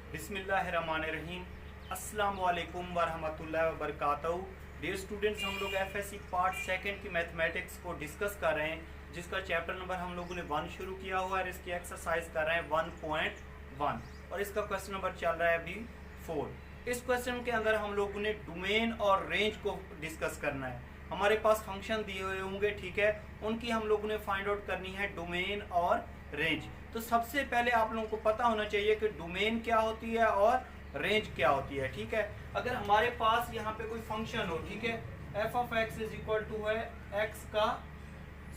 बिस्मिल्लाहिर्रहमानिर्रहीम। अस्सलाम वालेकुम वरहमतुल्लाहि वबरकातुहू। डियर स्टूडेंट्स, हम लोग एफएससी पार्ट सेकंड की मैथमेटिक्स को डिस्कस कर रहे हैं, जिसका चैप्टर नंबर हम लोगों ने 1 शुरू किया हुआ है और इसकी एक्सरसाइज कर रहे हैं 1.1 और इसका क्वेश्चन नंबर चल रहा है अभी 4। इस क्वेश्चन के अंदर हम लोगों ने डोमेन और रेंज को डिस्कस करना है। हमारे पास फंक्शन दिए हुए होंगे, ठीक है, उनकी हम लोगों ने फाइंड आउट करनी है डोमेन और रेंज। तो सबसे पहले आप लोगों को पता होना चाहिए कि डोमेन क्या होती है और रेंज क्या होती है, ठीक है। अगर हमारे पास यहाँ पे कोई फंक्शन हो, ठीक है, f of x is equal to है एक्स का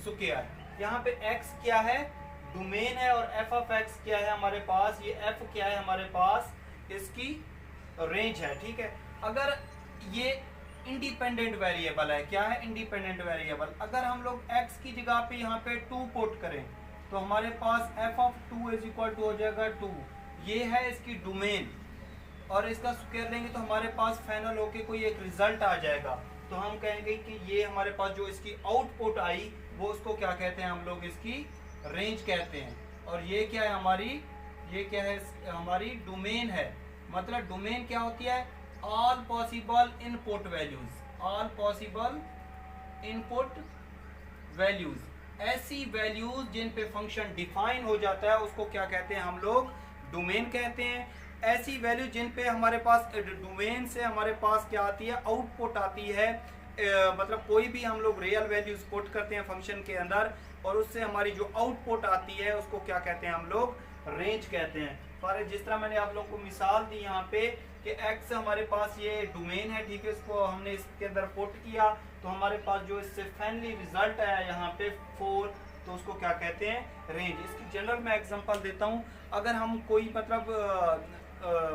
स्क्वायर। यहाँ पे एक्स क्या है, डोमेन है, और एफ ऑफ एक्स क्या है हमारे पास, ये एफ क्या है हमारे पास, इसकी रेंज है, ठीक है। अगर ये इंडिपेंडेंट वेरिएबल है, क्या है, इंडिपेंडेंट वेरिएबल। अगर हम लोग x की जगह पे यहाँ पे 2 पुट करें तो हमारे पास f of 2 is equal to हो जाएगा 2। ये है इसकी डोमेन, और इसका स्क्वायर लेंगे तो हमारे पास फाइनल होके कोई एक रिजल्ट आ जाएगा। तो हम कहेंगे कि ये हमारे पास जो इसकी आउटपुट आई वो उसको क्या कहते हैं, हम लोग इसकी रेंज कहते हैं। और ये क्या है हमारी, ये क्या है, हमारी डोमेन है। मतलब डोमेन क्या होती है, all possible input values, all possible input values, ऐसी वैल्यूज जिन पे फंक्शन डिफाइन हो जाता है उसको क्या कहते हैं, हम लोग डोमेन कहते हैं। ऐसी वैल्यू जिन पे हमारे पास डोमेन से हमारे पास क्या आती है, आउटपुट आती है। मतलब कोई भी हम लोग रियल वैल्यूज पुट करते हैं फंक्शन के अंदर और उससे हमारी जो आउटपुट आती है उसको क्या कहते हैं, हम लोग रेंज कहते हैं। फॉर जिस तरह मैंने आप लोग को मिसाल दी यहाँ पे कि x हमारे पास ये डोमेन है, ठीक है, इसको हमने इसके अंदर पुट किया तो हमारे पास जो इससे फाइनली रिजल्ट आया यहाँ पे 4, तो उसको क्या कहते हैं, रेंज। इसकी जनरल मैं एग्जांपल देता हूँ। अगर हम कोई मतलब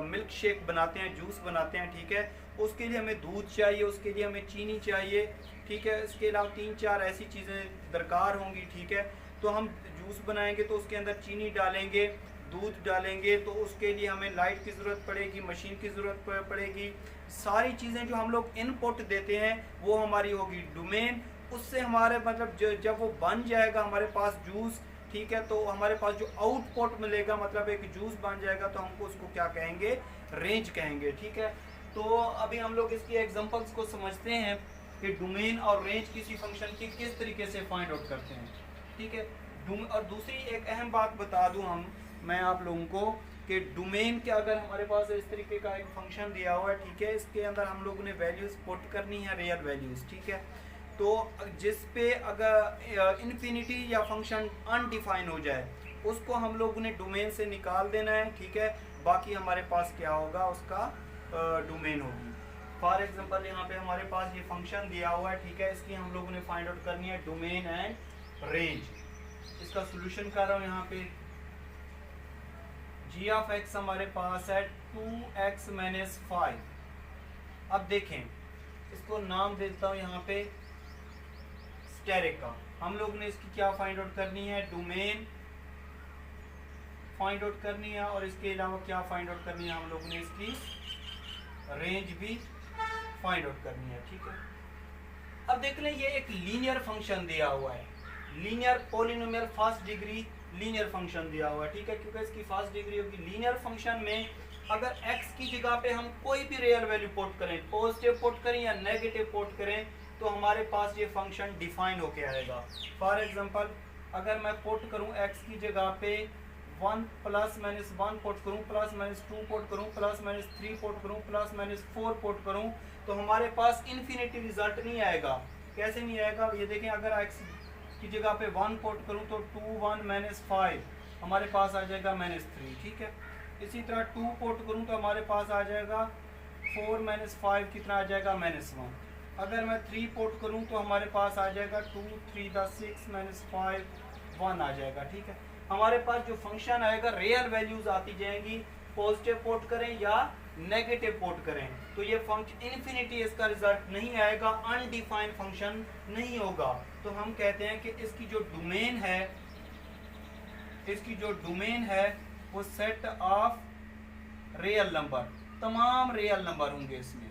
मिल्क शेक बनाते हैं, जूस बनाते हैं, ठीक है, उसके लिए हमें दूध चाहिए, उसके लिए हमें चीनी चाहिए, ठीक है, इसके अलावा 3-4 ऐसी चीज़ें दरकार होंगी, ठीक है। तो हम जूस बनाएंगे तो उसके अंदर चीनी डालेंगे, दूध डालेंगे, तो उसके लिए हमें लाइट की ज़रूरत पड़ेगी, मशीन की ज़रूरत पड़ेगी। सारी चीज़ें जो हम लोग इनपुट देते हैं वो हमारी होगी डोमेन। उससे हमारे मतलब जब वो बन जाएगा हमारे पास जूस, ठीक है, तो हमारे पास जो आउटपुट मिलेगा, मतलब एक जूस बन जाएगा, तो हमको उसको क्या कहेंगे, रेंज कहेंगे, ठीक है। तो अभी हम लोग इसकी एग्जांपल्स को समझते हैं कि डोमेन और रेंज किसी फंक्शन की किस तरीके से फाइंड आउट करते हैं, ठीक है। और दूसरी एक अहम बात बता दूं मैं आप लोगों को कि डोमेन के अगर हमारे पास इस तरीके का एक फंक्शन दिया हुआ है, ठीक है, इसके अंदर हम लोगों ने वैल्यूज़ पुट करनी है, रियल वैल्यूज़, ठीक है। तो जिस पे अगर इन्फिनिटी या फंक्शन अनडिफाइन हो जाए उसको हम लोगों ने डोमेन से निकाल देना है, ठीक है। बाकी हमारे पास क्या होगा, उसका डोमेन होगी। फॉर एग्जांपल यहाँ पे हमारे पास ये फंक्शन दिया हुआ है, ठीक है, इसकी हम लोगों ने फाइंड आउट करनी है डोमेन एंड रेंज। इसका सोल्यूशन कर रहा हूँ यहाँ पे। g ऑफ x हमारे पास है 2x माइनस 5। अब देखें, इसको नाम देता हूँ यहाँ पे स्टेरिक का। हम लोग ने इसकी क्या फाइंड आउट करनी है, डोमेन फाइंड आउट करनी है, और इसके अलावा क्या फाइंड आउट करनी है, हम लोग ने इसकी रेंज भी फाइंड आउट करनी है, ठीक है। अब देख लें, ये एक लीनियर फंक्शन दिया हुआ है, linear polynomial first degree linear function दिया हुआ है, ठीक है, क्योंकि इसकी फर्स्ट डिग्री होगी। लीनियर फंक्शन में अगर x की जगह पे हम कोई भी रियल वैल्यू पुट करें, पॉजिटिव पुट करें या नेगेटिव पुट करें, तो हमारे पास ये फंक्शन डिफाइन होके आएगा। फॉर एग्जांपल अगर मैं पुट करूं x की जगह पे 1 प्लस माइनस 1 पुट करूं, प्लस माइनस 2 पुट करूं, प्लस माइनस 3 पुट करूं, प्लस माइनस 4 पुट करूं, तो हमारे पास इन्फिनिटी रिजल्ट नहीं आएगा। कैसे नहीं आएगा, ये देखें, अगर x की जगह पे 1 पुट करूं तो 2 1 माइनस 5 हमारे पास आ जाएगा -3, ठीक है। इसी तरह 2 पुट करूं तो हमारे पास आ जाएगा 4 माइनस 5 कितना आ जाएगा, -1। अगर मैं 3 पुट करूं तो हमारे पास आ जाएगा 2 3 6 माइनस 5 1 आ जाएगा, ठीक है। हमारे पास जो फंक्शन आएगा रियल वैल्यूज आती जाएंगी, पॉजिटिव पुट करें या नेगेटिव पुट करें, तो ये फंक्शन इन्फिनिटी इसका रिजल्ट नहीं आएगा, अनडिफाइंड फंक्शन नहीं होगा। तो हम कहते हैं कि इसकी जो डोमेन है, इसकी जो डोमेन है वो सेट ऑफ रियल नंबर, तमाम रियल नंबर होंगे, इसमें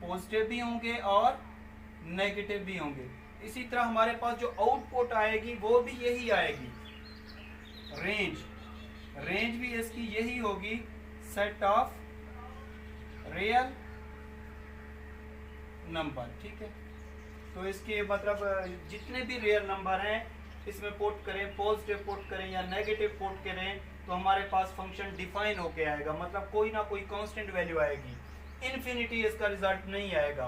पॉजिटिव भी होंगे और नेगेटिव भी होंगे। इसी तरह हमारे पास जो आउटपुट आएगी वो भी यही आएगी, रेंज। रेंज भी इसकी यही होगी, सेट ऑफ रियल नंबर, ठीक है। तो इसके मतलब जितने भी रियल नंबर हैं इसमें पुट करें, पॉजिटिव पुट करें या नेगेटिव पुट करें, तो हमारे पास फंक्शन डिफाइन होके आएगा, मतलब कोई ना कोई कांस्टेंट वैल्यू आएगी, इन्फिनिटी इसका रिजल्ट नहीं आएगा,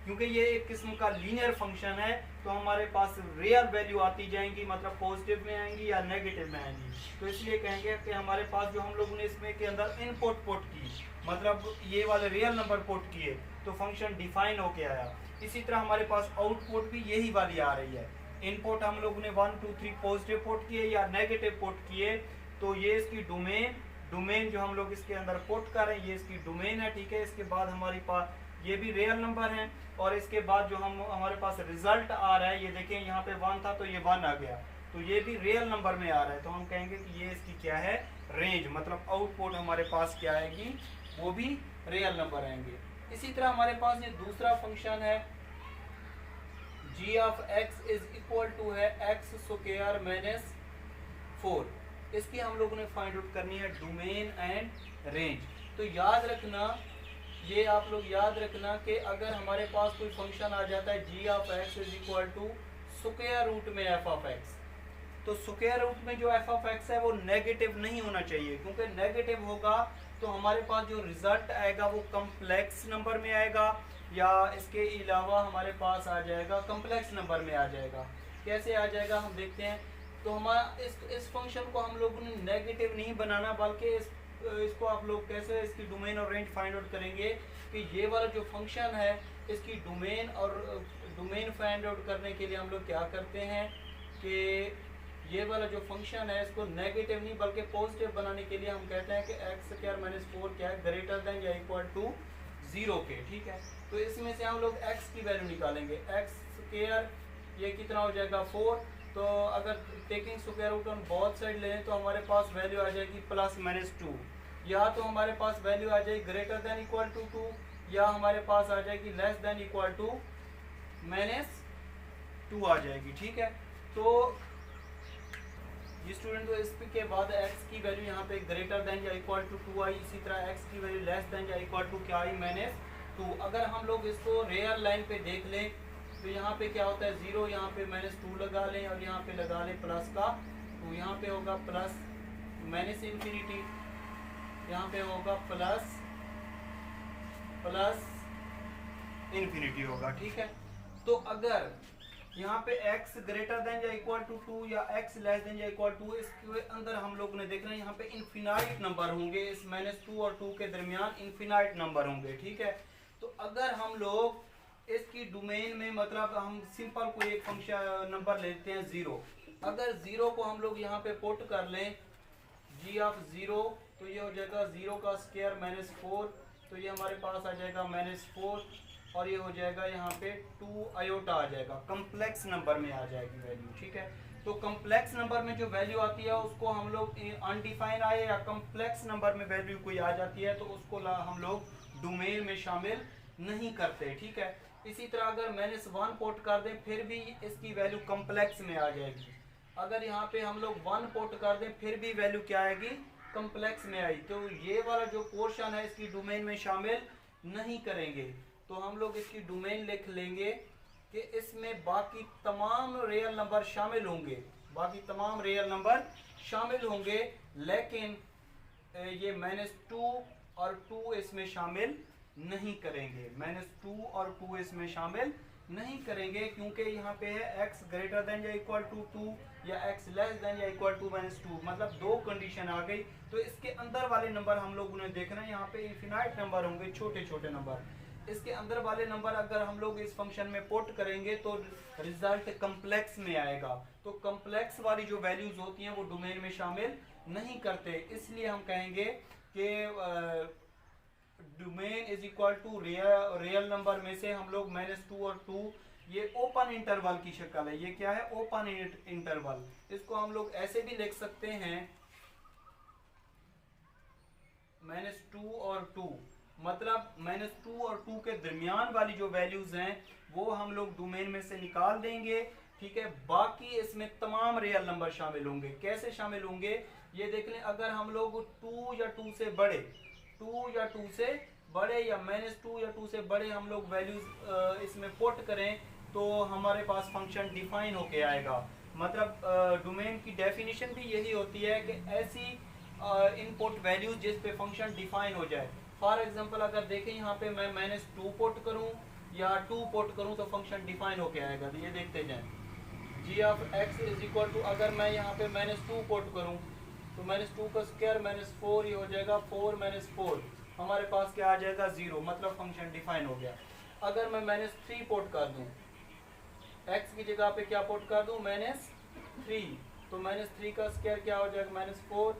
क्योंकि ये एक किस्म का लीनियर फंक्शन है। तो हमारे पास रियल वैल्यू आती जाएंगी, मतलब पॉजिटिव में आएंगी या नेगेटिव में आएंगी। तो इसलिए कहेंगे कि हमारे पास जो हम लोगों ने इसमें के अंदर इनपुट पुट की, मतलब ये वाले रियल नंबर पुट किए, तो फंक्शन डिफाइन होके आया। इसी तरह हमारे पास आउटपुट भी यही वाली आ रही है। इनपुट हम लोगों ने 1 2 3 पॉजिटिव पुट किए या नेगेटिव पुट किए, तो ये इसकी डोमेन जो हम लोग इसके अंदर पुट कर रहे हैं, ये इसकी डोमेन है, ठीक है। इसके बाद हमारे पास ये भी रियल नंबर है, और इसके बाद जो हमारे पास रिजल्ट आ रहा है, ये देखें यहाँ पे 1 था तो ये 1 आ गया, तो ये भी रियल नंबर में आ रहा है। तो हम कहेंगे कि ये इसकी क्या है, रेंज, मतलब आउटपुट हमारे पास क्या आएगी, वो भी रियल नंबर आएंगे। इसी तरह हमारे पास ये दूसरा फंक्शन है g of x is equal to है x स्क्वायर माइनस 4। इसकी हम लोगों ने फाइंड आउट करनी है डोमेन एंड रेंज। तो याद रखना, ये आप लोग याद रखना कि अगर हमारे पास कोई फंक्शन आ जाता है g of x is equal to square root में f ऑफ x, तो स्क्वायर रूट में जो f ऑफ x है वो नेगेटिव नहीं होना चाहिए, क्योंकि नेगेटिव होगा तो हमारे पास जो रिजल्ट आएगा वो कम्प्लेक्स नंबर में आएगा, या इसके अलावा हमारे पास आ जाएगा कम्प्लेक्स नंबर में आ जाएगा। कैसे आ जाएगा हम देखते हैं। तो हमारा इस फंक्शन को हम लोगों ने नेगेटिव नहीं बनाना, बल्कि इसको आप लोग कैसे इसकी डोमेन और रेंज फाइंड आउट करेंगे कि ये वाला जो फंक्शन है इसकी डोमेन और डोमेन फाइंड आउट करने के लिए हम लोग क्या करते हैं कि ये वाला जो फंक्शन है इसको नेगेटिव नहीं बल्कि पॉजिटिव बनाने के लिए हम कहते हैं कि एक्स स्क्वायर माइनस 4 क्या है, ग्रेटर देन या इक्वल टू 0 के, ठीक है। तो इसमें से हम लोग x की वैल्यू निकालेंगे, एक्स स्क्वायर ये कितना हो जाएगा 4, तो अगर taking square root on both side लें तो हमारे पास वैल्यू आ जाएगी प्लस माइनस 2, या तो हमारे पास वैल्यू आ जाएगी ग्रेटर देन इक्वल टू 2, या हमारे पास आ जाएगी less than equal to minus 2 आ जाएगी, ठीक है। तो ये स्टूडेंट, तो इसके बाद x की वैल्यू यहाँ पे ग्रेटर देन या इक्वल टू 2 आई, इसी तरह x की वैल्यू लेस देन या इक्वल टू क्या आई, माइनस 2। अगर हम लोग इसको रियल लाइन पे देख लें तो यहाँ पे क्या होता है 0, यहाँ पे माइनस 2 लगा लें और यहाँ पे लगा लें प्लस का, तो यहाँ पे होगा प्लस माइनस इन्फिनिटी, यहाँ पे होगा प्लस प्लस इन्फिनिटी होगा, ठीक है। तो अगर यहाँ पे x ग्रेटर देन या इक्वल टू 2 या x लेस देन या इक्वल टू, इसके अंदर हम लोग ने देखना है यहाँ पे इनफिनाइट नंबर होंगे, इस माइनस 2 और 2 के दरमियान इनफिनाइट नंबर होंगे, ठीक है। तो अगर हम लोग इसकी डोमेन में, मतलब हम सिंपल कोई एक फंक्शन नंबर लेते हैं 0, अगर 0 को हम लोग यहाँ पे पुट कर लें g ऑफ 0, तो ये हो जाएगा 0 का स्क्वायर माइनस 4, तो ये हमारे पास आ जाएगा माइनस 4, और ये हो जाएगा यहाँ पे 2 आयोटा आ जाएगा, कम्प्लेक्स नंबर में आ जाएगी वैल्यू, ठीक है। तो कम्प्लेक्स नंबर में जो वैल्यू आती है उसको हम लोग अनडिफाइन आए या कम्प्लेक्स नंबर में वैल्यू कोई आ जाती है तो उसको हम लोग डोमेन में शामिल नहीं करते, ठीक है। इसी तरह अगर -1 पुट कर दें फिर भी इसकी वैल्यू कम्प्लेक्स में आ जाएगी, अगर यहाँ पे हम लोग 1 पुट कर दें फिर भी वैल्यू क्या आएगी, कम्प्लेक्स में आई। तो ये वाला जो पोर्शन है इसकी डोमेन में शामिल नहीं करेंगे, तो हम लोग इसकी डोमेन लिख लेंगे कि इसमें बाकी तमाम रियल नंबर शामिल होंगे, बाकी तमाम रियल नंबर शामिल होंगे, लेकिन ये -2 और 2 इसमें शामिल नहीं करेंगे, -2 और 2 इसमें शामिल नहीं करेंगे, क्योंकि यहाँ पे है x ग्रेटर देन या इक्वल टू 2 या x लेस देन या इक्वल टू -2, मतलब 2 कंडीशन आ गई। तो इसके अंदर वाले नंबर हम लोगों ने देखना है, यहाँ पे इनफिनाइट नंबर होंगे, छोटे छोटे नंबर। इसके अंदर वाले नंबर अगर हम लोग इस फंक्शन में पुट करेंगे तो रिजल्ट कम्प्लेक्स में आएगा, तो कम्प्लेक्स वाली जो वैल्यूज होती हैं वो डोमेन में शामिल नहीं करते, इसलिए हम कहेंगे कि domain is equal to real number में से हम लोग -2 और 2, ये ओपन इंटरवल की शक्ल है, ये क्या है, ओपन इंटरवल। इसको हम लोग ऐसे भी लिख सकते हैं -2 और 2, मतलब -2 और 2 के दरमियान वाली जो वैल्यूज हैं वो हम लोग डोमेन में से निकाल देंगे, ठीक है। बाकी इसमें तमाम रियल नंबर शामिल होंगे। कैसे शामिल होंगे, ये देख लें, अगर हम लोग 2 या 2 से बड़े, 2 या 2 से बड़े या -2 या 2 से बड़े हम लोग वैल्यूज इसमें पुट करें तो हमारे पास फंक्शन डिफाइन होके आएगा। मतलब डोमेन की डेफिनेशन भी यही होती है कि ऐसी इनपुट वैल्यूज जिस पे फंक्शन डिफाइन हो जाए। फॉर एग्जांपल अगर देखें यहाँ पे मैं -2 पुट करूँ या 2 पुट करूँ तो फंक्शन डिफाइन होके आएगा। तो ये देखते जाएं, G of x is equal to, अगर मैं यहाँ पे -2 पुट करूँ तो -2 का स्क्वायर -4 ये हो जाएगा 4 -4, हमारे पास क्या आ जाएगा 0, मतलब फंक्शन डिफाइन हो गया। अगर मैं -3 पुट कर दूँ, x की जगह पे क्या पुट कर दूँ -3, तो -3 का स्क्वायर क्या हो जाएगा -4,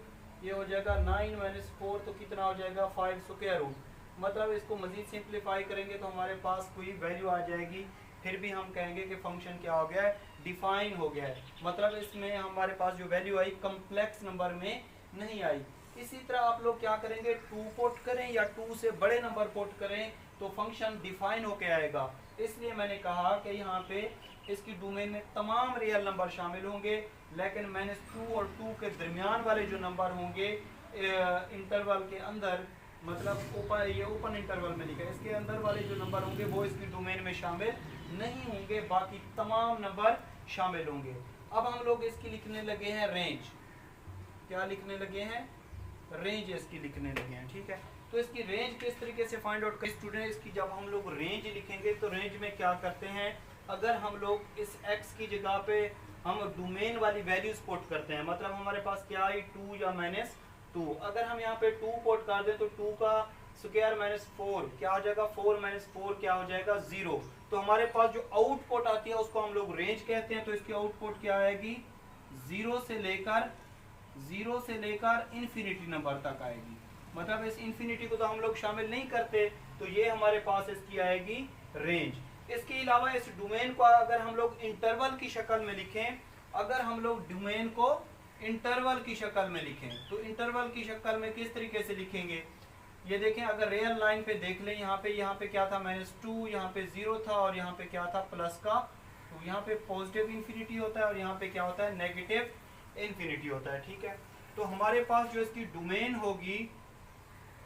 ये हो जाएगा 9 -4, तो कितना हो जाएगा 5 स्क्वायर रूट। मतलब इसको मजीद सिंप्लीफाई करेंगे तो हमारे पास कोई वैल्यू आ जाएगी, फिर भी हम कहेंगे कि फंक्शन क्या हो गया है, डिफाइन हो गया है। मतलब इसमें हमारे पास जो वैल्यू आई कम्प्लेक्स नंबर में नहीं आई। इसी तरह आप लोग क्या करेंगे, 2 पुट करें या 2 से बड़े नंबर पुट करें तो फंक्शन डिफाइन होके आएगा। इसलिए मैंने कहा कि यहाँ पे इसकी डोमेन में तमाम रियल नंबर शामिल होंगे, लेकिन -2 और 2 के दरमियान वाले जो नंबर होंगे इंटरवल के अंदर, मतलब ओपन, ये ओपन इंटरवल में लिखा है, इसके अंदर वाले जो नंबर होंगे वो इसकी डोमेन में शामिल नहीं होंगे, बाकी तमाम नंबर शामिल होंगे। अब हम लोग इसकी लिखने लगे हैं रेंज। क्या लिखने लगे हैं, रेंज इसकी लिखने लगे हैं, ठीक है। तो इसकी रेंज किस तरीके से फाइंड आउट करें स्टूडेंट, इसकी जब हम लोग रेंज लिखेंगे तो रेंज में क्या करते हैं, अगर हम लोग इस x की जगह पे हम डोमेन वाली वैल्यूज पुट करते हैं, मतलब हमारे पास क्या है 2 या -2, अगर हम यहाँ पे 2 पुट कर दें तो 2 का स्क्वायर -4 क्या हो जाएगा, 4 -4 क्या हो जाएगा 0। तो हमारे पास जो आउटपुट आती है उसको हम लोग रेंज कहते हैं। तो इसकी आउटपुट क्या आएगी, 0 से लेकर इन्फिनिटी नंबर तक आएगी। मतलब इस इन्फिनिटी को तो हम लोग शामिल नहीं करते, तो ये हमारे पास इसकी आएगी रेंज। इसके अलावा इस डोमेन को अगर हम लोग इंटरवल की शक्ल में लिखें, अगर हम लोग डोमेन को इंटरवल की शक्ल में लिखें तो इंटरवल की शक्ल में किस तरीके से लिखेंगे, ये देखें, अगर रियल लाइन पे देख लें, यहाँ पे क्या था -2, यहाँ पे 0 था और यहाँ पे क्या था प्लस का, तो यहाँ पे पॉजिटिव इन्फिनिटी होता है और यहाँ पे क्या होता है नेगेटिव इन्फिनिटी होता है, ठीक है। तो हमारे पास जो इसकी डोमेन होगी,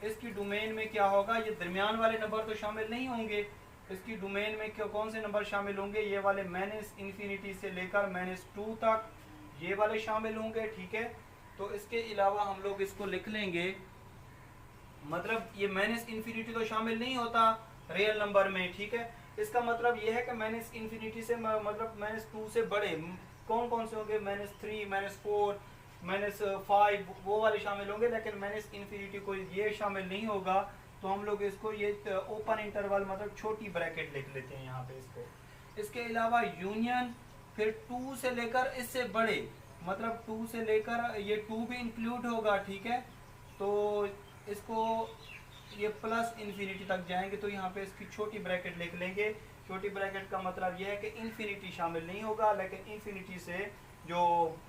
इसकी डोमेन में क्या होगा, ये दरमियान वाले नंबर तो शामिल नहीं होंगे, इसकी डोमेन में कौन से नंबर शामिल होंगे, ये वाले -इन्फिनिटी से लेकर -2 तक ये वाले शामिल होंगे, ठीक है। तो इसके अलावा हम लोग इसको लिख लेंगे, मतलब ये -इन्फिनिटी तो शामिल नहीं होता रियल नंबर में, ठीक है। इसका मतलब ये है कि -इन्फिनिटी से मतलब -2 से बड़े कौन कौन से होंगे, -3 -4 -5 वो वाले शामिल होंगे, लेकिन -इन्फिनिटी को ये शामिल नहीं होगा। तो हम लोग इसको ये ओपन इंटरवल मतलब छोटी ब्रैकेट लिख लेते हैं यहाँ पे इसको। इसके अलावा यूनियन, फिर 2 से लेकर इससे बड़े, मतलब 2 से लेकर ये 2 भी इंक्लूड होगा, ठीक है। तो इसको ये प्लस इन्फिनिटी तक जाएंगे तो यहाँ पे इसकी छोटी ब्रैकेट लिख लेंगे। छोटी ब्रैकेट का मतलब ये है कि इन्फिनिटी शामिल नहीं होगा, लेकिन इन्फिनिटी से जो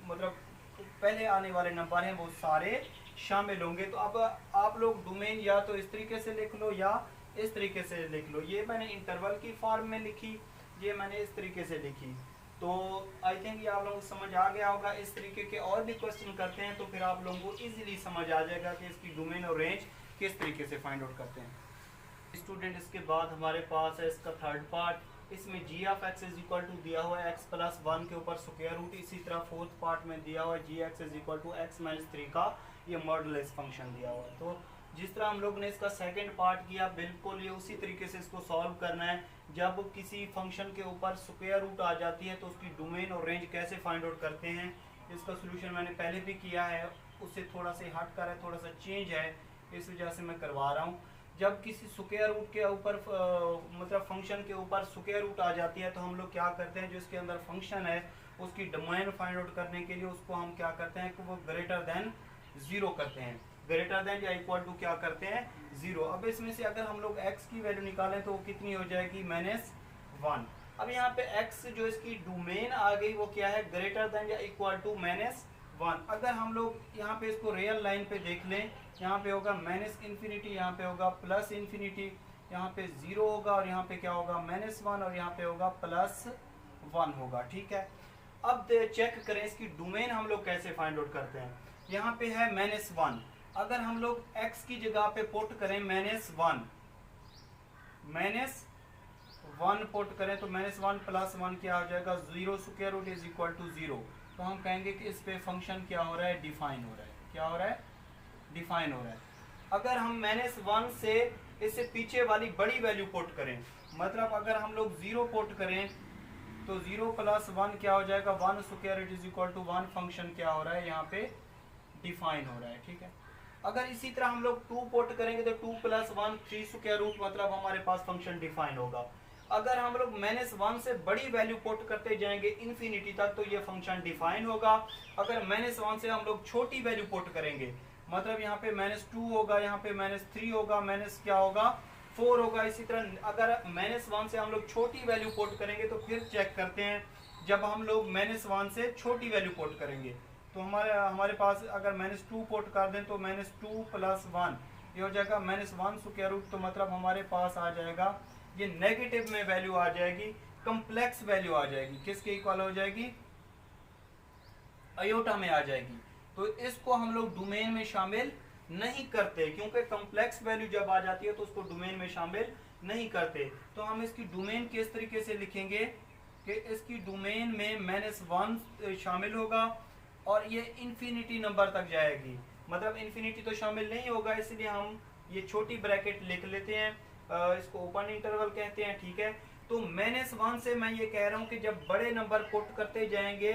मतलब पहले आने वाले नंबर हैं वो सारे शामिल होंगे। तो अब आप लोग डोमेन या तो इस तरीके से लिख लो या इस तरीके से लिख लो। ये मैंने इंटरवल की फॉर्म में लिखी, ये मैंने इस तरीके से लिखी। तो आई थिंक ये आप लोगों को समझ आ गया होगा। इस तरीके के और भी क्वेश्चन करते हैं तो फिर आप लोगों को इजीली समझ आ जाएगा कि इसकी डोमेन और रेंज किस तरीके से फाइंड आउट करते हैं स्टूडेंट। इसके बाद हमारे पास है इसका थर्ड पार्ट। इसमें g of x is equal to दिया हुआ है x प्लस 1 के ऊपर स्क्वायर रूट। इसी तरह फोर्थ पार्ट में दिया हुआ है G X is equal to x minus 3 का ये मॉडुलस फंक्शन दिया हुआ है। तो जिस तरह हम लोग ने इसका सेकंड पार्ट किया बिल्कुल ये उसी तरीके से इसको सॉल्व करना है। जब किसी फंक्शन के ऊपर स्क्वायर रूट आ जाती है तो उसकी डोमेन और रेंज कैसे फाइंड आउट करते हैं, इसका सोल्यूशन मैंने पहले भी किया है, उससे थोड़ा सा हट कर है, थोड़ा सा चेंज है, इस वजह से मैं करवा रहा हूँ। जब किसी स्क्वायर रूट के ऊपर मतलब फंक्शन के ऊपर स्क्वायर रूट आ जाती है तो हम लोग क्या करते हैं, जो इसके अंदर फंक्शन है उसकी डोमेन फाइंड आउट करने के लिए उसको हम क्या करते हैं कि वो ग्रेटर देन 0 करते हैं, ग्रेटर देन या इक्वल टू क्या करते हैं 0। अब इसमें से अगर हम लोग x की वैल्यू निकालें तो वो कितनी हो जाएगी -1। अब यहाँ पे x जो इसकी डोमेन आ गई वो क्या है ग्रेटर देन या इक्वल टू -1। अगर हम लोग यहाँ पे इसको रियल लाइन पे देख लें, यहाँ पे होगा -इन्फिनिटी, यहाँ पे होगा प्लस इन्फिनिटी, यहाँ पे 0 होगा और यहाँ पे क्या होगा -1 और यहाँ पे होगा +1 होगा, ठीक है। अब चेक करें इसकी डोमेन हम लोग कैसे फाइंड आउट करते हैं। यहाँ पे है -1। अगर हम लोग x की जगह पे पुट करें -1 पुट करें तो -1 + 1 क्या हो जाएगा, 0 square root is equal to 0। तो हम कहेंगे कि इस पे फंक्शन क्या हो रहा है, डिफाइन हो रहा है। क्या हो रहा है, डिफाइन हो रहा है। अगर हम -1 से इससे पीछे वाली बड़ी वैल्यू पुट करें, मतलब अगर हम लोग 0 पुट करें तो 0 + 1 क्या हो जाएगा, 1 square root is equal to 1। Function क्या हो रहा है, यहाँ पे डिफाइन हो रहा है। ठीक है, अगर इसी तरह हम लोग 2 पुट करेंगे तो 2 + 1 3 स्क्वायर रूट, मतलब हमारे पास फंक्शन डिफाइन होगा। अगर हम लोग -1 से बड़ी वैल्यू पुट करते जाएंगे इन्फिनिटी तक तो ये फंक्शन डिफाइन होगा। अगर -1 से हम लोग छोटी वैल्यू पुट करेंगे, मतलब यहाँ पे -2 होगा, यहाँ पे -3 होगा, क्या होगा, 4 होगा। इसी तरह अगर -1 से हम लोग छोटी वैल्यू पुट करेंगे तो फिर चेक करते हैं, जब हम लोग -1 से छोटी वैल्यू पुट करेंगे तो हमारे पास अगर -2 पुट कर दें तो -2 + 1 ये हो जाएगा -1 स्क्वायर रूट। तो मतलब हमारे पास आ जाएगा, ये नेगेटिव में वैल्यू आ जाएगी, कम्प्लेक्स वैल्यू आ जाएगी, किसके इक्वल हो जाएगी, अयोटा में आ जाएगी। तो इसको हम लोग डोमेन में शामिल नहीं करते, क्योंकि कम्प्लेक्स वैल्यू जब आ जाती है तो उसको डोमेन में शामिल नहीं करते। तो हम इसकी डोमेन किस तरीके से लिखेंगे कि इसकी डोमेन में -1 शामिल होगा और ये इन्फिनिटी नंबर तक जाएगी, मतलब इन्फिनिटी तो शामिल नहीं होगा, इसलिए हम ये छोटी ब्रैकेट लिख लेते हैं, इसको ओपन इंटरवल कहते हैं। ठीक है, तो -1 से मैं ये कह रहा हूँ कि जब बड़े नंबर पुट करते जाएंगे,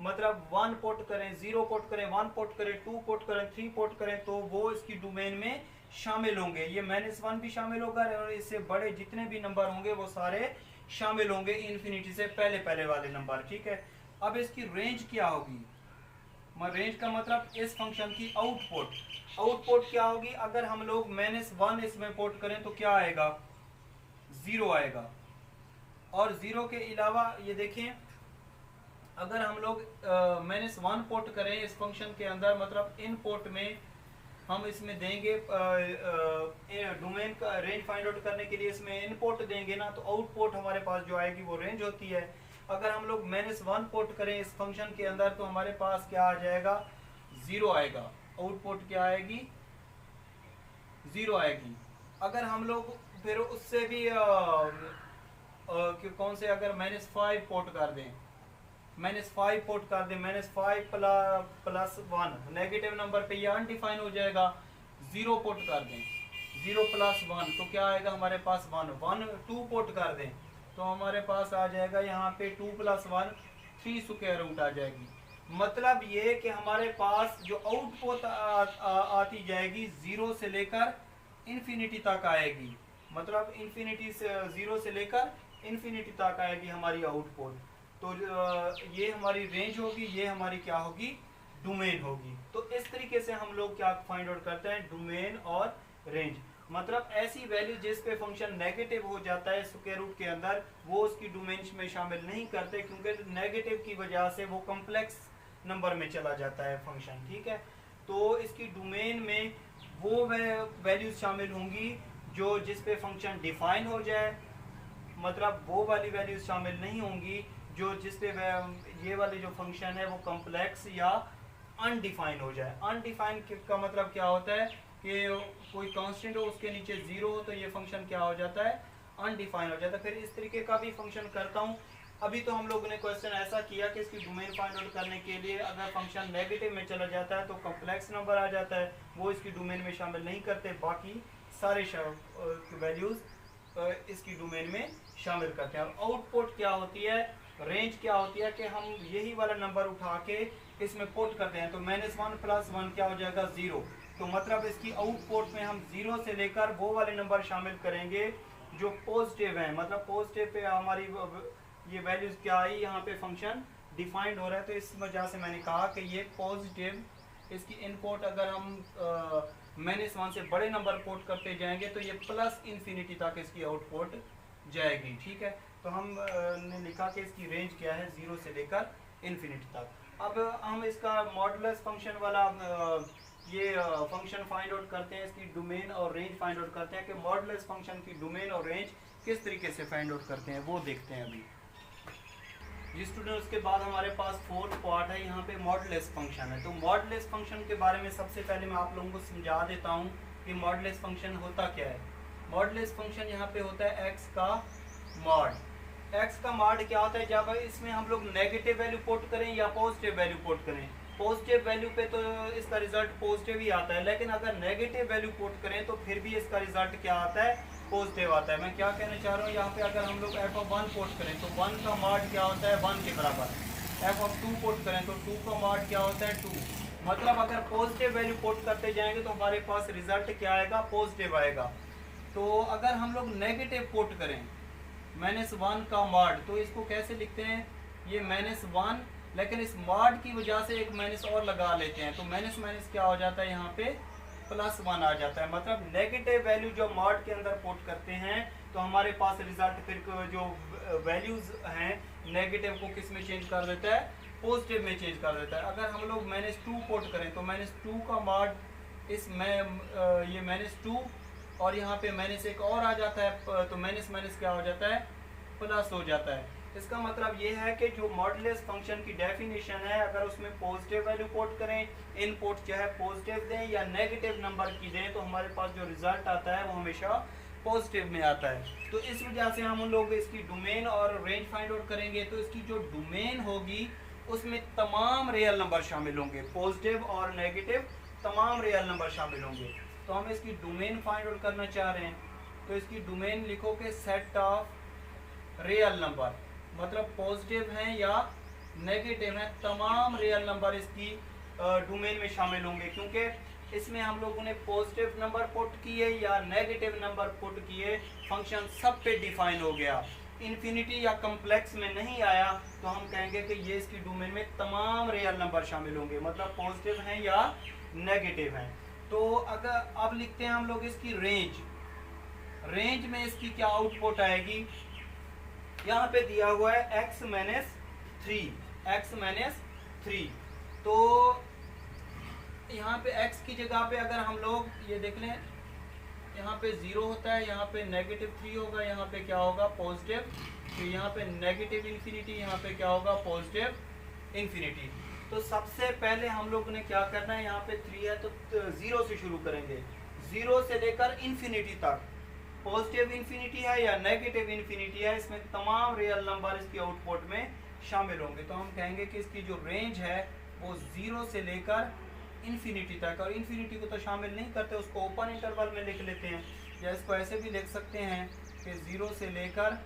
मतलब 1 पुट करें, 0 पुट करें, 1 पुट करें, 2 पुट करें, 3 पुट करें, तो वो इसकी डोमेन में शामिल होंगे। ये -1 भी शामिल होगा और इससे बड़े जितने भी नंबर होंगे वो सारे शामिल होंगे इन्फिनिटी से पहले पहले वाले नंबर। ठीक है, अब इसकी रेंज क्या होगी, रेंज का मतलब इस फंक्शन की आउटपुट क्या होगी। अगर हम लोग -1 इसमें पुट करें तो क्या आएगा, 0 आएगा। और 0 के अलावा ये देखें, अगर हम लोग -1 पुट करें इस फंक्शन के अंदर, मतलब इनपुट में हम इसमें देंगे डोमेन का रेंज फाइंड आउट करने के लिए इसमें इनपुट देंगे ना, तो आउटपुट हमारे पास जो आएगी वो रेंज होती है। अगर हम लोग -1 पुट करें इस फंक्शन के अंदर तो हमारे पास क्या आ जाएगा, 0 आएगा। आउटपुट क्या आएगी, 0 आएगी। अगर हम लोग फिर उससे भी कौन से, अगर -5 पुट कर दें, -5 पुट कर दें, -5 + 1 नेगेटिव नंबर पे ये अनडिफाइन हो जाएगा। 0 पुट कर दें, 0 + 1 तो क्या आएगा हमारे पास, 1 2 पुट कर दें तो हमारे पास आ जाएगा यहाँ पे 2 + 1 3 स्क्वायर रूट आ जाएगी। मतलब ये कि हमारे पास जो आउटपुट आती जाएगी 0 से लेकर इन्फिनिटी तक आएगी, मतलब इन्फिनिटी से 0 से लेकर इन्फिनिटी तक आएगी हमारी आउटपुट। तो ये हमारी रेंज होगी, ये हमारी क्या होगी, डोमेन होगी। तो इस तरीके से हम लोग क्या फाइंड आउट करते हैं, डोमेन और रेंज। मतलब ऐसी वैल्यू जिस पे फंक्शन नेगेटिव हो जाता है स्क्वायर रूट के अंदर, वो उसकी डोमेन में शामिल नहीं करते, क्योंकि नेगेटिव की वजह से वो कम्प्लेक्स नंबर में चला जाता है फंक्शन। ठीक है, तो इसकी डोमेन में वो वैल्यूज शामिल होंगी जो जिस पे फंक्शन डिफाइन हो जाए, मतलब वो वाली वैल्यूज शामिल नहीं होंगी जो जिस पे ये वाली जो फंक्शन है वो कम्प्लेक्स या अनडिफाइन हो जाए। अनडिफाइन का मतलब क्या होता है कि कोई कांस्टेंट हो उसके नीचे 0 हो तो ये फंक्शन क्या हो जाता है, अनडिफाइन हो जाता है। फिर इस तरीके का भी फंक्शन करता हूँ। अभी तो हम लोगों ने क्वेश्चन ऐसा किया कि इसकी डोमेन फाइंड आउट करने के लिए अगर फंक्शन नेगेटिव में चला जाता है तो कम्प्लेक्स नंबर आ जाता है, वो इसकी डोमेन में शामिल नहीं करते, बाकी सारे वैल्यूज इसकी डोमेन में शामिल करते हैं। और आउटपुट क्या होती है, रेंज क्या होती है कि हम यही वाला नंबर उठा के इसमें पुट करते हैं तो -1 + 1 क्या हो जाएगा, 0। तो मतलब इसकी आउटपुट में हम 0 से लेकर वो वाले नंबर शामिल करेंगे जो पॉजिटिव हैं, मतलब पॉजिटिव पे हमारी ये वैल्यूज क्या आई, यहाँ पे फंक्शन डिफाइंड हो रहा है। तो इस वजह से मैंने कहा कि ये पॉजिटिव, इसकी इनपुट अगर हम -1 से बड़े नंबर पुट करते जाएंगे तो ये +∞ तक इसकी आउटपुट जाएगी। ठीक है, तो हम ने लिखा कि इसकी रेंज क्या है, 0 से लेकर इन्फिनिटी तक। अब हम इसका मॉडुलस फंक्शन वाला ये फंक्शन फाइंड आउट करते हैं, इसकी डोमेन और रेंज फाइंड आउट करते हैं कि मॉडुलस फंक्शन की डोमेन और रेंज किस तरीके से फाइंड आउट करते हैं वो देखते हैं अभी। जी स्टूडेंट, उसके बाद हमारे पास फोर्थ पार्ट है, यहाँ पे मॉडुलस फंक्शन है। तो मॉडुलस फंक्शन के बारे में सबसे पहले मैं आप लोगों को समझा देता हूँ कि मॉडुलस फंक्शन होता क्या है। मॉडुलस फंक्शन यहाँ पे होता है एक्स का मॉड। एक्स का मॉड क्या होता है, जब इसमें हम लोग नेगेटिव वैल्यू पुट करें या पॉजिटिव वैल्यू पुट करें। पॉजिटिव वैल्यू पे तो इसका रिजल्ट पॉजिटिव ही आता है, लेकिन अगर नेगेटिव वैल्यू पुट करें तो फिर भी इसका रिजल्ट क्या आता है, पॉजिटिव आता है। मैं क्या कहना चाह रहा हूँ, यहाँ पे अगर हम लोग एफ ऑफ 1 पुट करें तो 1 का मॉड क्या होता है, 1 के बराबर। एफ ऑफ 2 पुट करें तो 2 का मॉड क्या होता है, 2। मतलब अगर पॉजिटिव वैल्यू पुट करते जाएंगे तो हमारे पास रिजल्ट क्या आएगा, पॉजिटिव आएगा। तो अगर हम लोग नेगेटिव पुट करें -1 का मॉड, तो इसको कैसे लिखते हैं, ये -1, लेकिन इस मॉड की वजह से एक माइनस और लगा लेते हैं, तो माइनस माइनस क्या हो जाता है, यहाँ पे +1 आ जाता है। मतलब नेगेटिव वैल्यू जो मॉड के अंदर पुट करते हैं तो हमारे पास रिजल्ट फिर जो वैल्यूज हैं नेगेटिव को किस में चेंज कर देता है, पॉजिटिव में चेंज कर देता है। अगर हम लोग -2 पुट करें तो -2 का मॉड इसमें ये -2 और यहाँ पे -1 और आ जाता है, तो माइनस माइनस क्या हो जाता है, प्लस हो जाता है। इसका मतलब ये है कि जो मॉडुलस फंक्शन की डेफिनेशन है, अगर उसमें पॉजिटिव वैल्यू पुट करें, इनपुट चाहे पॉजिटिव दें या नेगेटिव नंबर की दें, तो हमारे पास जो रिजल्ट आता है वो हमेशा पॉजिटिव में आता है। तो इस वजह से हम लोग इसकी डोमेन और रेंज फाइंड आउट करेंगे। तो इसकी जो डोमेन होगी उसमें तमाम रियल नंबर शामिल होंगे, पॉजिटिव और नेगेटिव तमाम रियल नंबर शामिल होंगे। तो हम इसकी डोमेन फाइंड आउट करना चाह रहे हैं, तो इसकी डोमेन लिखो कि सेट ऑफ रियल नंबर, मतलब पॉजिटिव हैं या नेगेटिव हैं, तमाम रियल नंबर इसकी डोमेन में शामिल होंगे। क्योंकि इसमें हम लोगों ने पॉजिटिव नंबर पुट किए या नेगेटिव नंबर पुट किए, फंक्शन सब पे डिफाइन हो गया। इन्फिनिटी या कम्प्लेक्स में नहीं आया तो हम कहेंगे कि ये इसकी डोमेन में तमाम रियल नंबर शामिल होंगे, मतलब पॉजिटिव हैं या नेगेटिव हैं। तो अगर अब लिखते हैं हम लोग इसकी रेंज। रेंज में इसकी क्या आउटपुट आएगी, यहाँ पे दिया हुआ है x-3। तो यहाँ पे x की जगह पे अगर हम लोग ये देख लें, यहाँ पे 0 होता है, यहाँ पे -3 होगा, यहाँ पे क्या होगा, पॉजिटिव। तो यहाँ पे नेगेटिव इन्फिनिटी, यहाँ पे क्या होगा, पॉजिटिव इन्फिनिटी। तो सबसे पहले हम लोग ने क्या करना है, यहाँ पे 3 है तो 0 से शुरू करेंगे, 0 से लेकर इन्फिनिटी तक। पॉजिटिव इन्फिनिटी है या नेगेटिव इन्फिनिटी है, इसमें तमाम रियल नंबर इसकी आउटपुट में शामिल होंगे। तो हम कहेंगे कि इसकी जो रेंज है वो 0 से लेकर इन्फिनिटी तक, और इन्फिनिटी को तो शामिल नहीं करते, उसको ओपन इंटरवल में लिख लेते हैं, या इसको ऐसे भी लिख सकते हैं कि 0 से लेकर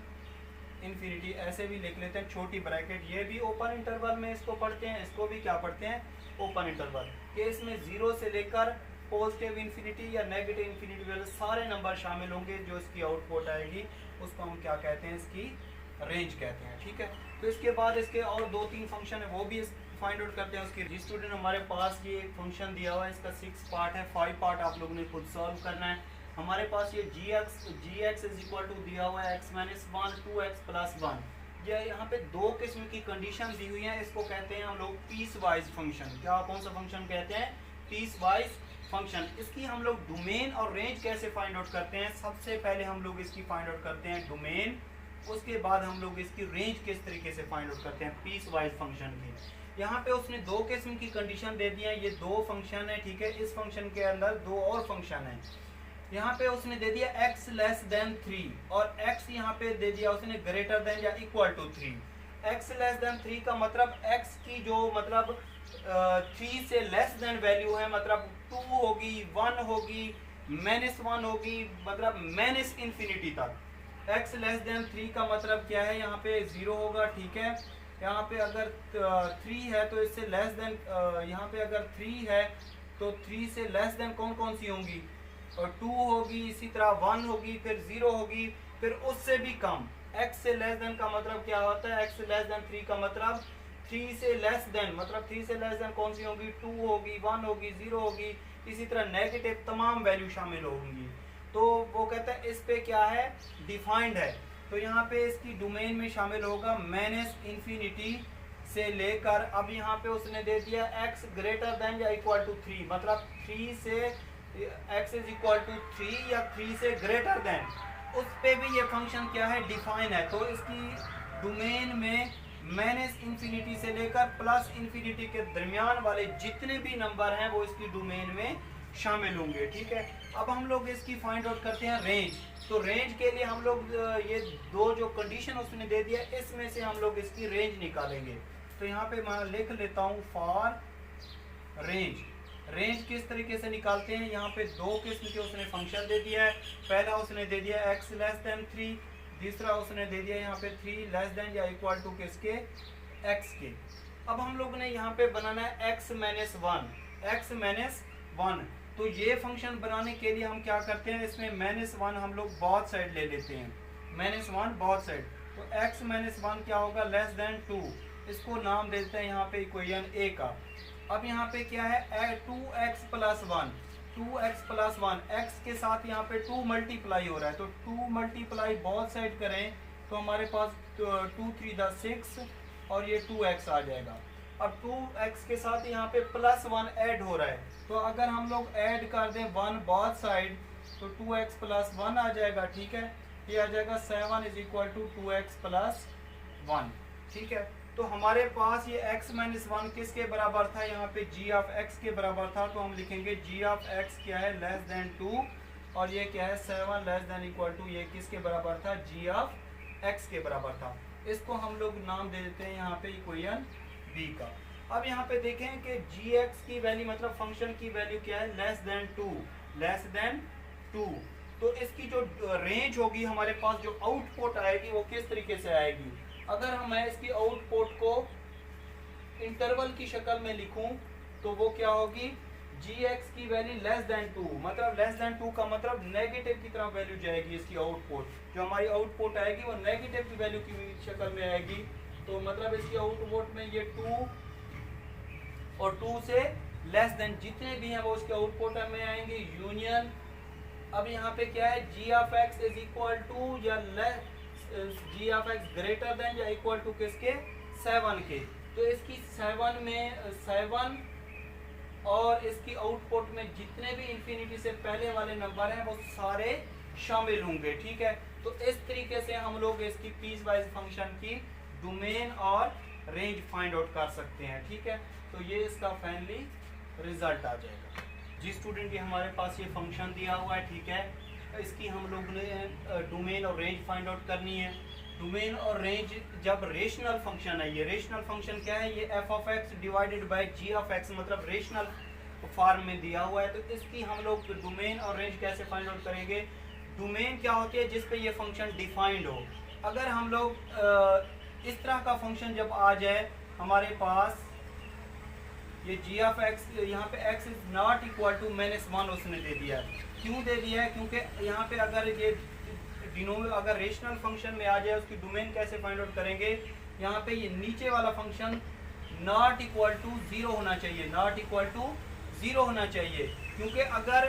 इन्फिनिटी, ऐसे भी लिख लेते हैं, छोटी ब्रैकेट। ये भी ओपन इंटरवल में इसको पढ़ते हैं, इसको भी क्या पढ़ते हैं, ओपन इंटरवल। कि इसमें 0 से लेकर पॉजिटिव इन्फिनिटी या नेगेटिव इन्फिनिटी वाले सारे नंबर शामिल होंगे, जो इसकी आउटपुट आएगी उसको हम क्या कहते हैं, इसकी रेंज कहते हैं। ठीक है, तो इसके बाद इसके और 2-3 फंक्शन है, वो भी फाइंड आउट करते हैं उसकी। जी स्टूडेंट, हमारे पास ये एक फंक्शन दिया हुआ है, इसका 6 पार्ट है, 5 पार्ट आप लोगों ने खुद सॉल्व करना है। हमारे पास ये gx इज इक्वल टू दिया हुआ है x-1 2x + 1। ये यहाँ पे 2 किस्म की कंडीशन दी हुई है, इसको कहते हैं हम लोग पीस वाइज फंक्शन। क्या, कौन सा फंक्शन कहते हैं, पीस वाइज फंक्शन। इसकी हम लोग डोमेन और रेंज कैसे फाइंड आउट करते हैं, सबसे पहले हम लोग इसकी फाइंड आउट करते हैं डोमेन, उसके बाद हम लोग इसकी रेंज किस तरीके से फाइंड आउट करते हैं पीस वाइज फंक्शन की। यहाँ पे उसने 2 किस्म की कंडीशन दे दी है, ये 2 फंक्शन है, ठीक है। इस फंक्शन के अंदर 2 और फंक्शन है। यहाँ पे उसने दे दिया x < 3 और x यहाँ पे दे दिया उसने > या = 3। x < 3 का मतलब x की जो मतलब 3 से लेस देन वैल्यू है, मतलब 2 होगी, 1 होगी, -1 होगी, मतलब -इन्फिनिटी तक। x < 3 का मतलब क्या है, यहाँ पे 0 होगा, ठीक है। यहाँ पे अगर 3 है तो इससे लेस देन, यहाँ पे अगर 3 है तो 3 से लेस देन कौन कौन सी होंगी, और 2 होगी, इसी तरह 1 होगी, फिर 0 होगी, फिर उससे भी कम। x से लेस देन का मतलब क्या होता है, x < 3 का मतलब 3 से लेस देन, मतलब 3 से लेस देन कौन सी होगी, 2 होगी, 1 होगी, 0 होगी, इसी तरह नेगेटिव तमाम वैल्यू शामिल होंगी। तो वो कहता है इस पे क्या है, डिफाइंड है। तो यहाँ पे इसकी डोमेन में शामिल होगा -इन्फिनिटी से लेकर, अब यहाँ पे उसने दे दिया x < या = 3, मतलब 3 से x = 3 या 3 से ग्रेटर देन, उस पे भी ये फंक्शन क्या है, डिफाइन है। तो इसकी डोमेन में माइनस इंफिनिटी से लेकर प्लस इंफिनिटी के दरमियान वाले जितने भी नंबर हैं वो इसकी डोमेन में शामिल होंगे। ठीक है, अब हम लोग इसकी फाइंड आउट करते हैं रेंज। तो रेंज के लिए हम लोग ये दो जो कंडीशन उसने दे दिया इसमें से हम लोग इसकी रेंज निकालेंगे। तो यहाँ पे मैं लिख लेता हूँ फॉर रेंज। रेंज किस तरीके से निकालते हैं, यहाँ पे दो किस्म के उसने फंक्शन दे दिया है। पहला उसने दे दिया x लेस देन 3, दूसरा उसने दे दिया यहाँ पे 3 लेस देन या इक्वल टू किसके, x के। अब हम लोग ने यहाँ पे बनाना है x माइनस 1। तो ये फंक्शन बनाने के लिए हम क्या करते हैं, इसमें -1 हम लोग बोथ साइड ले लेते हैं, -1 बोथ साइड। तो x माइनस 1 क्या होगा, लेस देन 2। इसको नाम देते हैं यहाँ पे इक्वेशन a का। अब यहाँ पे क्या है 2x plus 1, 2x plus 1, x के साथ यहाँ पे 2 मल्टीप्लाई हो रहा है। तो 2 मल्टीप्लाई बोथ साइड करें तो हमारे पास 2 3 6 और ये 2x आ जाएगा। अब 2x के साथ यहाँ पे प्लस 1 ऐड हो रहा है। तो अगर हम लोग ऐड कर दें 1 बोथ साइड तो 2x प्लस 1 आ जाएगा। ठीक है, ये आ जाएगा 7 is equal to 2x plus 1। ठीक है, तो हमारे पास ये x माइनस 1 किसके बराबर था, यहाँ पे g ऑफ x के बराबर था। तो हम लिखेंगे g ऑफ x क्या है, लेस देन 2, और ये क्या है 7 लेस देन इक्वल टू, ये किसके बराबर था, g ऑफ x के बराबर था। इसको हम लोग नाम दे देते हैं यहाँ पे इक्वेशन b का। अब यहाँ पे देखें कि gx की वैल्यू मतलब फंक्शन की वैल्यू क्या है, लेस देन 2। तो इसकी जो रेंज होगी हमारे पास, जो आउटपुट आएगी वो किस तरीके से आएगी। अगर मैं इसकी आउटपुट को इंटरवल की शक्ल में लिखूं तो वो क्या होगी, gx की वैल्यू लेस देन 2, मतलब लेस देन 2 का मतलब नेगेटिव की तरफ वैल्यू जाएगी। इसकी आउटपुट जो हमारी आउटपुट आएगी वो नेगेटिव की वैल्यू की शक्ल में आएगी। तो मतलब इसकी आउटपुट में ये 2 और 2 से लेस देन जितने भी हैं वो उसके आउटपुट में आएंगे, यूनियन। अब यहाँ पे क्या है, g of x is equal to या g of x greater than या इक्वल टू किसके, 7 के। तो इसकी 7 में 7 और इसकी आउटपुट में जितने भी इंफिनिटी से पहले वाले नंबर हैं वो सारे शामिल होंगे। ठीक है, तो इस तरीके से हम लोग इसकी पीस वाइज फंक्शन की डोमेन और रेंज फाइंड आउट कर सकते हैं। ठीक है, तो ये इसका फाइनली रिजल्ट आ जाएगा। जिस स्टूडेंट के हमारे पास ये फंक्शन दिया हुआ है, ठीक है, इसकी हम लोग ने डोमेन और रेंज फाइंड आउट करनी है। डोमेन और रेंज जब रेशनल फंक्शन है, ये रेशनल फंक्शन क्या है, ये f of x divided by g of x मतलब रेशनल फॉर्म में दिया हुआ है। तो इसकी हम लोग डोमेन और रेंज कैसे फाइंड आउट करेंगे। डोमेन क्या होती है, जिस पे ये फंक्शन डिफाइंड हो। अगर हम लोग इस तरह का फंक्शन जब आ जाए हमारे पास, ये g ऑफ x, यहाँ पे x is not equal to -1 उसने दे दिया है। क्यों दे दिया है, क्योंकि यहाँ पे अगर ये अगर रेशनल फंक्शन में आ जाए उसकी डोमेन कैसे फाइंड आउट करेंगे। यहाँ पे ये नीचे वाला फंक्शन नॉट इक्वल टू 0 होना चाहिए, नॉट इक्वल टू 0 होना चाहिए। क्योंकि अगर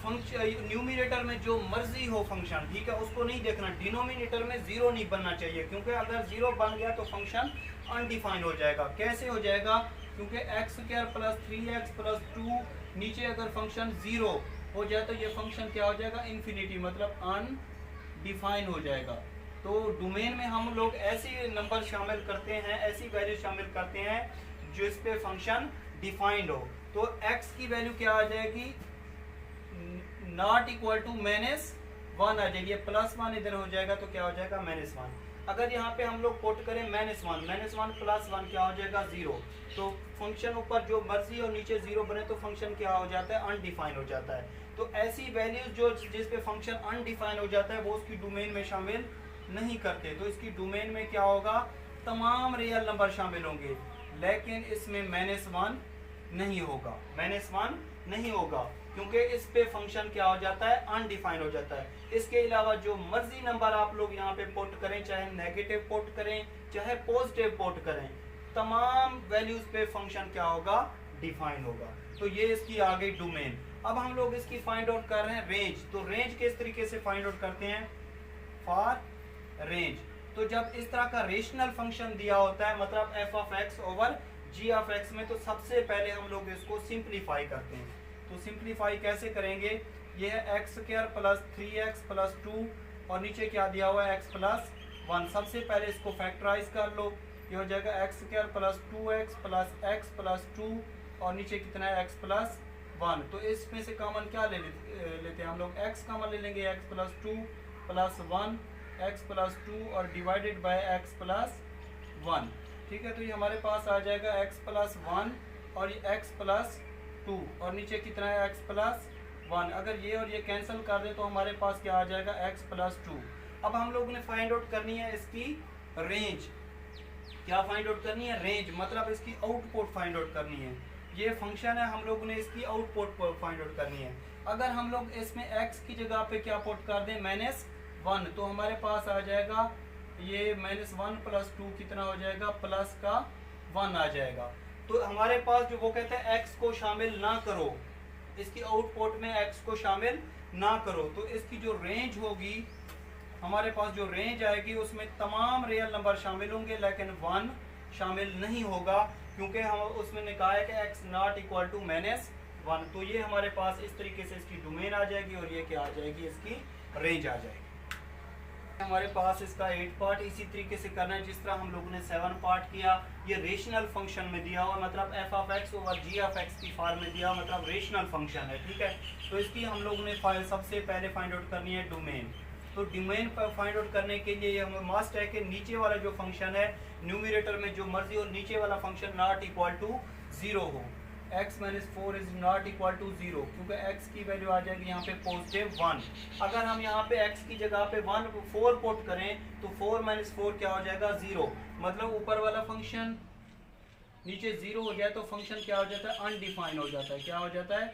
फंक्शन न्यूमिनेटर में जो मर्जी हो फंक्शन, ठीक है, उसको नहीं देखना, डिनोमिनेटर में 0 नहीं बनना चाहिए। क्योंकि अगर 0 बन गया तो फंक्शन अनडिफाइंड हो जाएगा। कैसे हो जाएगा, क्योंकि x² प्लस 3x प्लस 2 नीचे अगर फंक्शन 0 हो जाए तो ये फंक्शन क्या हो जाएगा, इन्फिनिटी मतलब अनडिफाइन हो जाएगा। तो डोमेन में हम लोग ऐसे नंबर शामिल करते हैं, ऐसी वैल्यू शामिल करते हैं जो इस पे फंक्शन डिफाइंड हो। तो x की वैल्यू क्या आ जाएगी, नॉट इक्वल टू -1 आ जाएगी, +1 इधर हो जाएगा तो क्या हो जाएगा, -1। अगर यहाँ पे हम लोग कोट करें -1 प्लस 1 क्या हो जाएगा, 0। तो फंक्शन ऊपर जो मर्जी और नीचे 0 बने तो फंक्शन क्या हो जाता है, अनडिफाइन हो जाता है। तो ऐसी वैल्यूज जो जिस पे फंक्शन अनडिफाइन हो जाता है वो उसकी डोमेन में शामिल नहीं करते। तो इसकी डोमेन में क्या होगा, तमाम रियल नंबर शामिल होंगे, लेकिन इसमें -1 नहीं होगा, -1 नहीं होगा, क्योंकि इस पे फंक्शन क्या हो जाता है, अनडिफाइन हो जाता है। इसके अलावा जो मर्जी नंबर आप लोग यहाँ पे पुट करें, चाहे नेगेटिव पुट करें चाहे पॉजिटिव पुट करें, तमाम वैल्यूज पे फंक्शन क्या होगा, डिफाइन होगा। तो ये इसकी आ गई डोमेन। अब हम लोग इसकी फाइंड आउट कर रहे हैं रेंज। तो रेंज किस तरीके से फाइंड आउट करते हैं, फॉर रेंज। तो जब इस तरह का रेशनल फंक्शन दिया होता है, मतलब f of x over g of x में, तो सबसे पहले हम लोग इसको सिंप्लीफाई करते हैं। तो सिंप्लीफाई कैसे करेंगे, ये है x² प्लस 3x प्लस 2 और नीचे क्या दिया हुआ है, x प्लस 1। सबसे पहले इसको फैक्टराइज कर लो, ये हो जाएगा x square plus 2x plus x plus 2 और नीचे कितना है x प्लस 1। तो इसमें से कॉमन क्या लेते हैं हम लोग, x कॉमन ले लेंगे, x plus 2 plus 1 x plus 2 और डिवाइडेड बाय x प्लस 1। ठीक है, तो ये हमारे पास आ जाएगा x प्लस 1 और ये x प्लस 2 और नीचे कितना है x प्लस 1। अगर ये और ये कैंसिल कर दे तो हमारे पास क्या आ जाएगा x प्लस 2। अब हम लोगों ने फाइंड आउट करनी है इसकी रेंज। क्या फाइंड आउट करनी है, रेंज, मतलब इसकी आउटपुट फाइंड आउट करनी है। ये फंक्शन है, हम लोगों ने इसकी आउटपुट फाइंड आउट करनी है। अगर हम लोग इसमें x की जगह पे क्या पुट कर दें, -1, तो हमारे पास आ जाएगा ये -1 प्लस 2 कितना हो जाएगा, प्लस का 1 आ जाएगा। तो हमारे पास जो वो कहते हैं x को शामिल ना करो, इसकी आउटपुट में x को शामिल ना करो, तो इसकी जो रेंज होगी, हमारे पास जो रेंज आएगी उसमें तमाम रियल नंबर शामिल होंगे लेकिन 1 शामिल नहीं होगा, क्योंकि हम उसमें कहा है कि x नॉट इक्वल टू -1। तो ये हमारे पास इस तरीके से इसकी डोमेन आ जाएगी और ये क्या आ जाएगी, इसकी रेंज आ जाएगी। हमारे पास इसका 8 पार्ट इसी तरीके से करना है जिस तरह हम लोगों ने 7 पार्ट किया। ये रेशनल फंक्शन में दिया हुआ, मतलब f of x over g of x की फॉर्म में दिया हुआ, मतलब रेशनल फंक्शन है। ठीक है, तो इसकी हम लोगों ने सबसे पहले फाइंड आउट करनी है डोमेन। तो डोमेन पर फाइंड आउट करने के लिए हमें मस्ट है कि नीचे वाला जो फंक्शन है न्यूमरेटर में जो मर्जी हो, नीचे वाला फंक्शन नॉट इक्वल टू 0 हो। x - 4 is not equal to 0, क्योंकि x की वैल्यू आ जाएगी यहाँ पे +1। अगर हम यहाँ पे x की जगह पे 4 पुट करें तो 4 - 4 क्या हो जाएगा, 0। मतलब ऊपर वाला फंक्शन नीचे 0 हो जाए तो फंक्शन क्या हो जाता है, अनडिफाइन हो जाता है। क्या हो जाता है,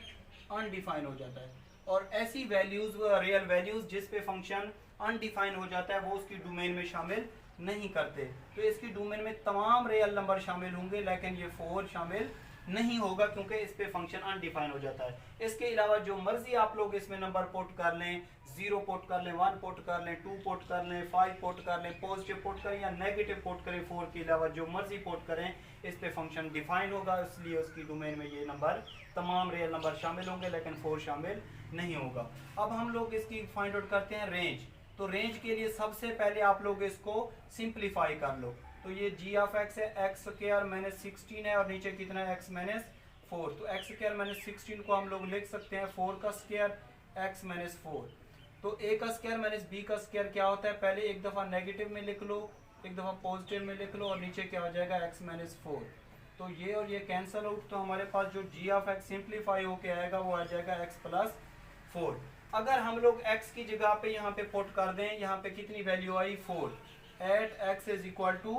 अनडिफाइन हो जाता है। और ऐसी वैल्यूज, रियल वैल्यूज जिस पे फंक्शन अनडिफाइन हो जाता है वो उसकी डोमेन में शामिल नहीं करते। तो इसकी डोमेन में तमाम रियल नंबर शामिल होंगे लेकिन ये 4 शामिल नहीं होगा क्योंकि इस पे फंक्शन अनडिफाइन हो जाता है। इसके अलावा जो मर्जी आप लोग इसमें नंबर पुट कर लें, 0 पुट कर लें, 1 पुट कर लें, 2 पुट कर लें, 5 पुट कर लें, पॉजिटिव पुट करें या नेगेटिव पुट करें, 4 के अलावा जो मर्जी पुट करें, इस पे फंक्शन डिफाइन होगा। इसलिए उसकी डोमेन में ये नंबर तमाम रियल नंबर शामिल होंगे लेकिन 4 शामिल नहीं होगा। अब हम लोग इसकी फाइंड आउट करते हैं रेंज। तो रेंज के लिए सबसे पहले आप लोग इसको सिंप्लीफाई कर लो। तो ये g ऑफ x है, x स्क्वायर -16 है और नीचे कितना है, x - 4। तो x स्क्वायर -16 को हम लोग लिख सकते हैं 4 का स्क्वायर x - 4। तो a का स्क्वायर माइनस b का स्क्वायर क्या होता है, पहले एक दफ़ा नेगेटिव में लिख लो, एक दफ़ा पॉजिटिव में लिख लो और नीचे क्या हो जाएगा, x - 4। तो ये और ये कैंसिल आउट, तो हमारे पास जो g ऑफ x सिंप्लीफाई होके आएगा वो आ जाएगा x + 4। अगर हम लोग x की जगह पे यहाँ पे पुट कर दें, यहाँ पे कितनी वैल्यू आई, 4, at x is equal to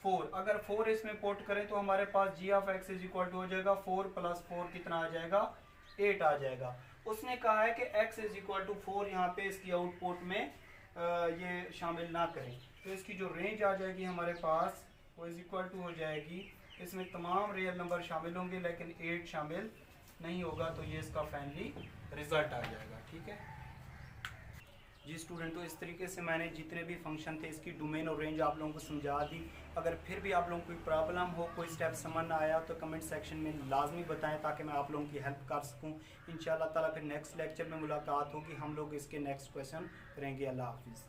4। अगर 4 इसमें पुट करें तो हमारे पास g of x is equal to हो जाएगा 4 + 4 कितना आ जाएगा, 8 आ जाएगा। उसने कहा है कि x इज इक्वल टू 4 यहाँ पे इसकी आउटपुट में ये शामिल ना करें। तो इसकी जो रेंज आ जाएगी हमारे पास वो इज इक्वल टू हो जाएगी, इसमें तमाम रियल नंबर शामिल होंगे लेकिन 8 शामिल नहीं होगा। तो ये इसका फाइनली रिजल्ट आ जाएगा। ठीक है जी स्टूडेंट, तो इस तरीके से मैंने जितने भी फंक्शन थे इसकी डोमेन और रेंज आप लोगों को समझा दी। अगर फिर भी आप लोगों को कोई प्रॉब्लम हो, कोई स्टेप समझ ना आया तो कमेंट सेक्शन में लाजमी बताएं ताकि मैं आप लोगों की हेल्प कर सकूं। इंशाल्लाह ताला फिर नेक्स्ट लेक्चर में मुलाकात होगी, हम लोग इसके नेक्स्ट क्वेश्चन करेंगे। अल्लाह हाफिज़।